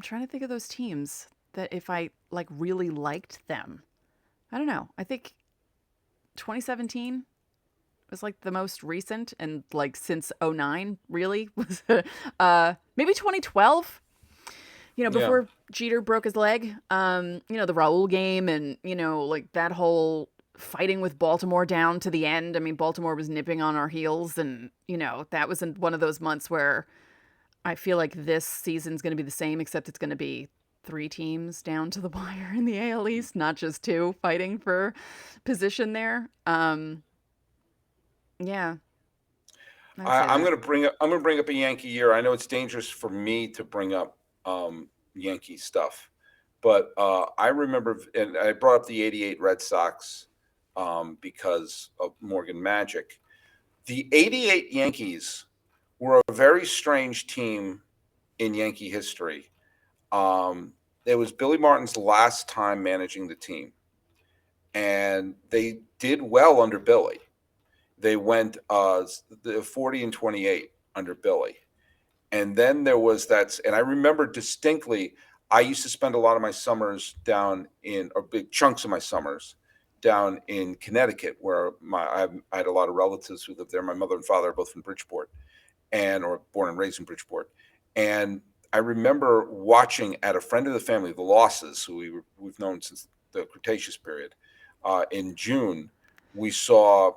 trying to think of those teams that if I like really liked them. I don't know. I think 2017 was like the most recent and like since '09 really was maybe 2012, Yeah. before Jeter broke his leg. The Raul game and, like that whole fighting with Baltimore down to the end. I mean, Baltimore was nipping on our heels and, that was in one of those months where I feel like this season's going to be the same, except it's going to be 3 teams down to the wire in the AL East, not just 2 fighting for position there. Yeah, I would say I'm that. going to bring up a Yankee year. I know it's dangerous for me to bring up Yankee stuff, but I remember, and I brought up the '88 Red Sox because of Morgan Magic. The '88 Yankees were a very strange team in Yankee history. It was Billy Martin's last time managing the team, and they did well under Billy. They went 40 and 28 under Billy. And then there was that, and I remember distinctly, I used to spend a lot of my summers down in, or big chunks of my summers down in Connecticut, where I had a lot of relatives who lived there. My mother and father are both from Bridgeport, or born and raised in Bridgeport. And I remember watching at a friend of the family, the Losses, who we've known since the Cretaceous period. In June, we saw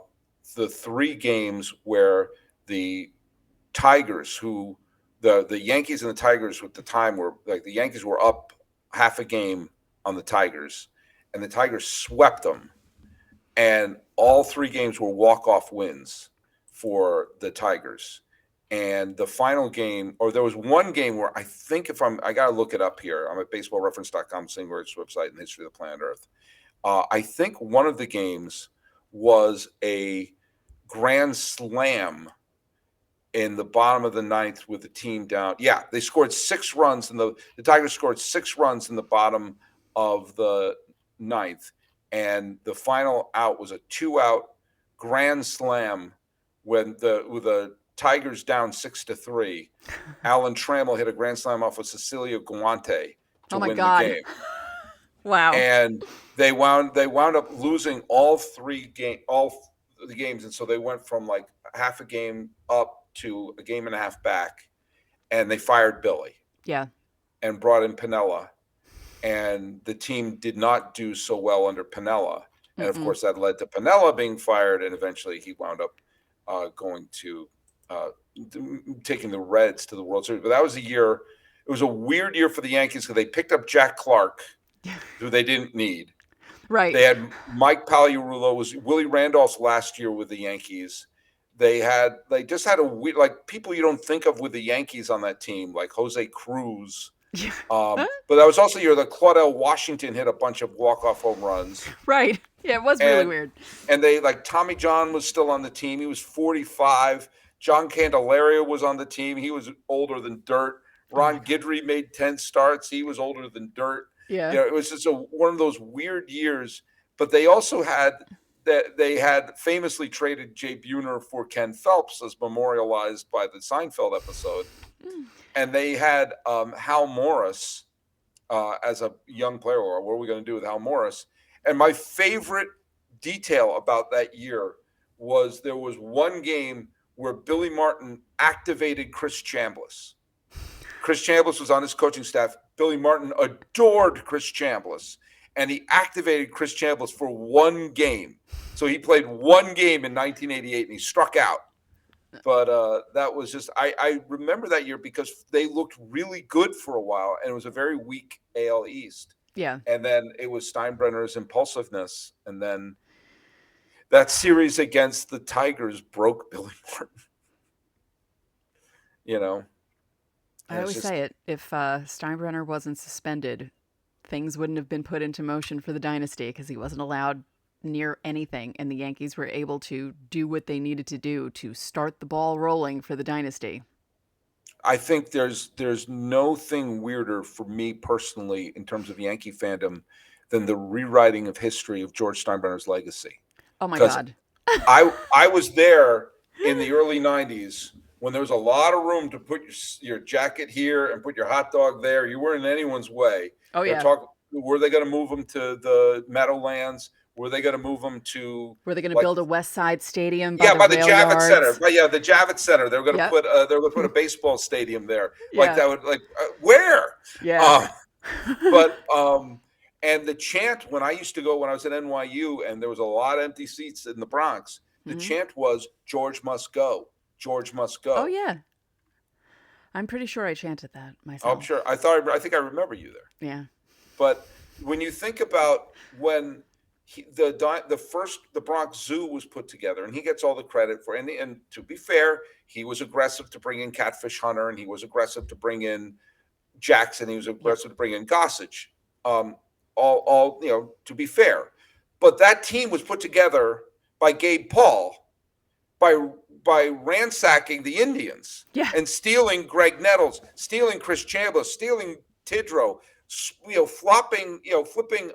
the 3 games where the Tigers, who the Yankees and the Tigers at the time were like the Yankees were up half a game on the Tigers, and the Tigers swept them. And all 3 games were walk-off wins for the Tigers. And the final game, or there was one game where I think I got to look it up here. I'm at baseballreference.com, Singler's website, and history of the planet Earth. I think one of the games was a grand slam in the bottom of the ninth with the team down. Yeah, they scored 6 runs, and the Tigers scored 6 runs in the bottom of the ninth. And the final out was a 2-out grand slam with the Tigers down 6-3. Alan Trammell hit a grand slam off of Cecilia Guante to Oh my win God. the game. Wow. And they wound up losing all the games, and so they went from like half a game up to a game and a half back, and they fired Billy. Yeah. And brought in Piniella, and the team did not do so well under Piniella, and of course that led to Piniella being fired, and eventually he wound up going to taking the Reds to the World Series. But that was a year. It was a weird year for the Yankees because they picked up Jack Clark, who they didn't need. Right. They had Mike Pagliarulo, was Willie Randolph's last year with the Yankees. They just had a weird, like, people you don't think of with the Yankees on that team, like Jose Cruz. But that was also the year that Claudel Washington hit a bunch of walk-off home runs. Right. Yeah, it was really weird. And they, like, Tommy John was still on the team. He was 45. John Candelaria was on the team. He was older than dirt. Ron Guidry made 10 starts. He was older than dirt. Yeah. It was just one of those weird years. But they also had they had famously traded Jay Buhner for Ken Phelps, as memorialized by the Seinfeld episode. And they had Hal Morris as a young player. Or what are we going to do with Hal Morris? And my favorite detail about that year was there was one game where Billy Martin activated Chris Chambliss. Chris Chambliss was on his coaching staff. Billy Martin adored Chris Chambliss, and he activated Chris Chambliss for one game. So he played one game in 1988, and he struck out. But that was just, I remember that year because they looked really good for a while, and it was a very weak AL East. Yeah. And then it was Steinbrenner's impulsiveness, and then that series against the Tigers broke Billy Martin. I always say it. If Steinbrenner wasn't suspended, things wouldn't have been put into motion for the dynasty because he wasn't allowed near anything, and the Yankees were able to do what they needed to do to start the ball rolling for the dynasty. I think there's no thing weirder for me personally in terms of Yankee fandom than the rewriting of history of George Steinbrenner's legacy. Oh my God. I was there in the early 90s when there was a lot of room to put your jacket here and put your hot dog there. You weren't in anyone's way. Oh, yeah. Were they going to move them to the Meadowlands? Were they going to move them to? Were they going to build a West Side Stadium? By the rail Javits yards? Center. The Javits Center. They were going to put a baseball stadium there. Like that would where? Yeah. And the chant when I used to go when I was at NYU and there was a lot of empty seats in the Bronx. The chant was "George must go. George must go." Oh yeah. I'm pretty sure I chanted that myself. I'm sure. I think I remember you there. Yeah. But when you think about when the Bronx Zoo was put together, and he gets all the credit for, and to be fair, he was aggressive to bring in Catfish Hunter, and he was aggressive to bring in Jackson, he was aggressive to bring in Gossage. All to be fair, but that team was put together by Gabe Paul, by ransacking the Indians, and stealing Greg Nettles, stealing Chris Chambliss, stealing Tidrow, flipping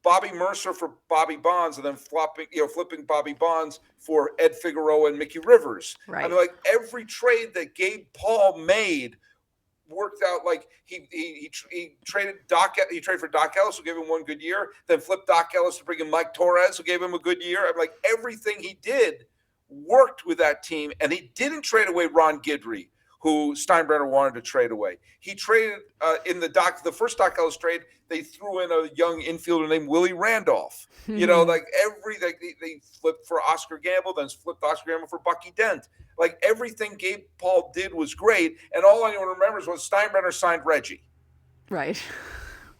Bobby Mercer for Bobby Bonds, and then flipping Bobby Bonds for Ed Figueroa and Mickey Rivers. Right. I mean, like every trade that Gabe Paul made worked out. Like he traded for Doc Ellis, who gave him one good year, then flipped Doc Ellis to bring in Mike Torres, who gave him a good year. I'm like, everything he did worked with that team, and he didn't trade away Ron Guidry, who Steinbrenner wanted to trade away. He traded in the first Doc Ellis trade, they threw in a young infielder named Willie Randolph. They flipped for Oscar Gamble, then flipped Oscar Gamble for Bucky Dent. Like everything Gabe Paul did was great, and all anyone remembers was Steinbrenner signed Reggie. Right.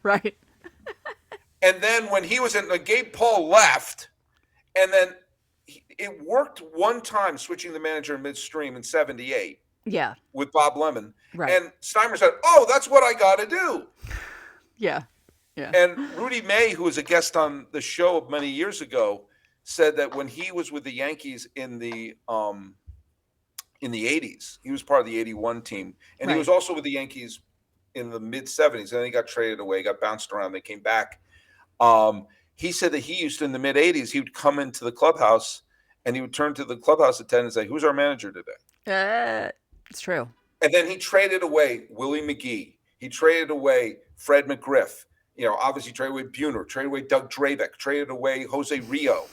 Right. And then when he was in, Gabe Paul left, and then it worked one time switching the manager in midstream in '78 Yeah. with Bob Lemon. Right. And Steimer said, "Oh, that's what I got to do." Yeah. Yeah. And Rudy May, who was a guest on the show many years ago, said that when he was with the Yankees in the '80s, he was part of the '81 team, and he was Right. also with the Yankees in the mid '70s. And then he got traded away, got bounced around. They came back. He said that he used to, in the mid '80s, he would come into the clubhouse and he would turn to the clubhouse attendant and say, "Who's our manager today?" It's true. And then he traded away Willie McGee. He traded away Fred McGriff. Obviously traded away Buhner, traded away Doug Drabeck, traded away Jose Rio.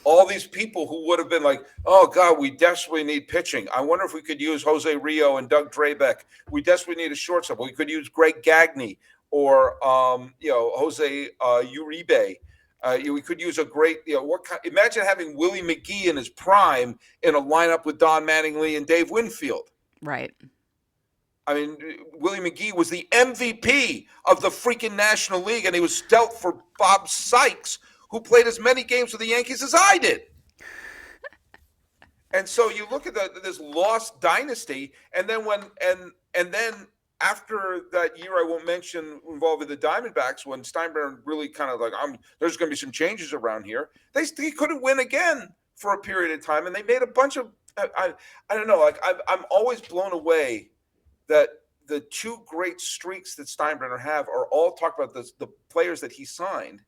All these people who would have been like, "Oh God, we desperately need pitching. I wonder if we could use Jose Rio and Doug Drabeck. We desperately need a shortstop. We could use Greg Gagne or Jose Uribe. We could use a great, imagine having Willie McGee in his prime in a lineup with Don Mattingly and Dave Winfield." Right. I mean, Willie McGee was the MVP of the freaking National League, and he was dealt for Bob Sykes, who played as many games with the Yankees as I did. And so you look at this lost dynasty, and then then after that year, I won't mention, involving the Diamondbacks, when Steinbrenner really kind of like, there's going to be some changes around here. They couldn't win again for a period of time, and they made a bunch of I don't know. Like I'm always blown away that the two great streaks that Steinbrenner have are all talked about the players that he signed,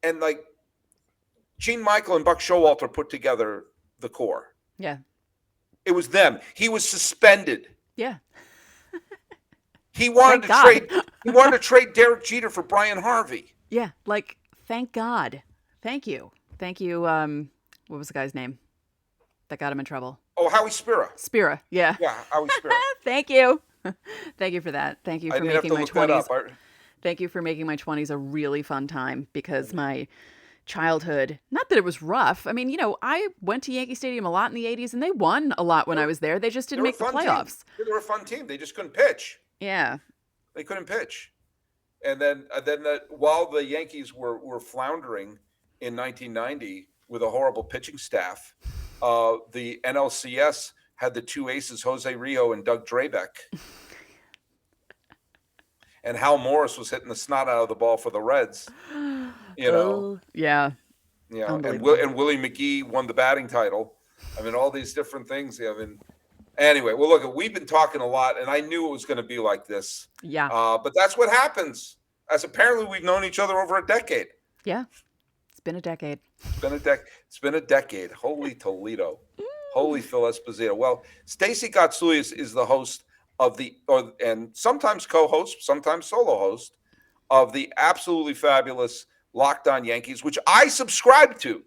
and like Gene Michael and Buck Showalter put together the core. Yeah. It was them. He was suspended. Yeah. He wanted Thank to God. trade. He wanted to trade Derek Jeter for Brian Harvey. Yeah. Like, thank God. Thank you. Thank you. What was the guy's name that got him in trouble? Oh, Howie Spira. Spira. Yeah. Yeah, Howie Spira. Thank you. Thank you for that. Thank you I for didn't have making to my look that 20s. up. Thank you for making my 20s a really fun time, because my childhood, not that it was rough. I mean, I went to Yankee Stadium a lot in the 80s, and they won a lot when I was there. They just didn't make the playoffs. They were a fun team. They just couldn't pitch. Yeah. They couldn't pitch. And then while the Yankees were floundering in 1990 with a horrible pitching staff, the NLCS had the two aces, Jose Rio and Doug Drabeck. And Hal Morris was hitting the snot out of the ball for the Reds. Yeah. And Willie McGee won the batting title. I mean, all these different things. Anyway, well, look, we've been talking a lot, and I knew it was going to be like this. Yeah. But that's what happens. As apparently we've known each other over a decade. Yeah. It's been a decade. It's been a decade. Holy Toledo. Holy Phil Esposito. Well, Stacey Gotsulias is the host of and sometimes co-host, sometimes solo host of the absolutely fabulous Locked On Yankees, which I subscribe to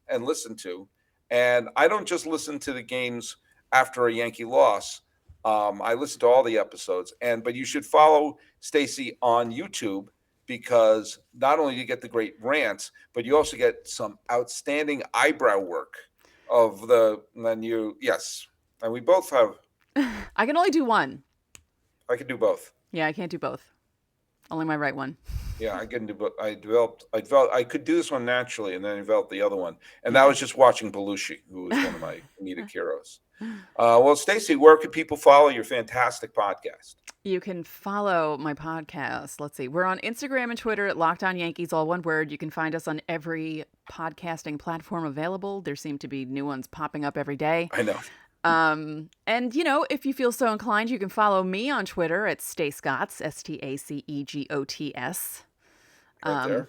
and listen to. And I don't just listen to the games after a Yankee loss. I listen to all the episodes. But you should follow Stacey on YouTube, because not only do you get the great rants, but you also get some outstanding eyebrow work and we both have. I can only do one. I can do both. Yeah, I can't do both. Only my right one. Yeah, I can do both. I could do this one naturally, and then I developed the other one. And that was just watching Belushi, who was one of my comedic heroes. Well, Stacey, where can people follow your fantastic podcast? You can follow my podcast. Let's see. We're on Instagram and Twitter at Locked On Yankees, all one word. You can find us on every podcasting platform available. There seem to be new ones popping up every day. I know. And, if you feel so inclined, you can follow me on Twitter at Stacegots, STACEGOTS. Right there.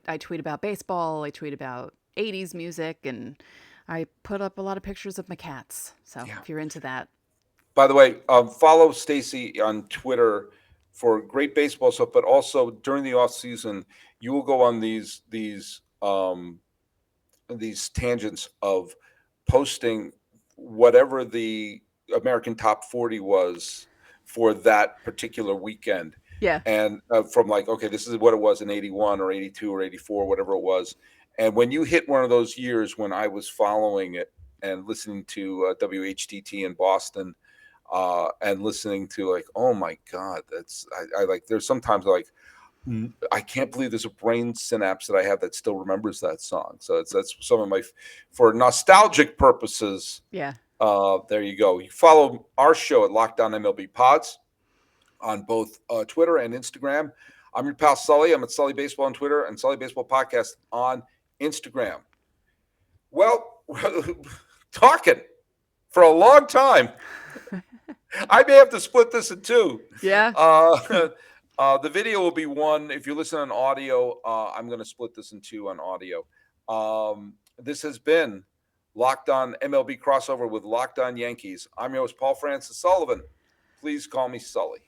I tweet about baseball. I tweet about 80s music, and I put up a lot of pictures of my cats. So if you're into that. By the way, follow Stacey on Twitter for great baseball stuff, but also during the off season, you will go on these tangents of posting whatever the American Top 40 was for that particular weekend. Yeah. And from like, okay, this is what it was in 81 or 82 or 84, whatever it was. And when you hit one of those years when I was following it and listening to WHTT in Boston, and listening to like, oh my God, I like, there's sometimes like, I can't believe there's a brain synapse that I have that still remembers that song. So that's some of my, for nostalgic purposes. Yeah. There you go. You follow our show at Lockdown MLB Pods on both Twitter and Instagram. I'm your pal Sully. I'm at Sully Baseball on Twitter and Sully Baseball Podcast on Instagram. Well, talking for a long time. I may have to split this in two. Yeah. The video will be one. If you listen on audio, I'm going to split this in two on audio. This has been Locked On MLB crossover with Locked On Yankees. I'm your host, Paul Francis Sullivan. Please call me Sully.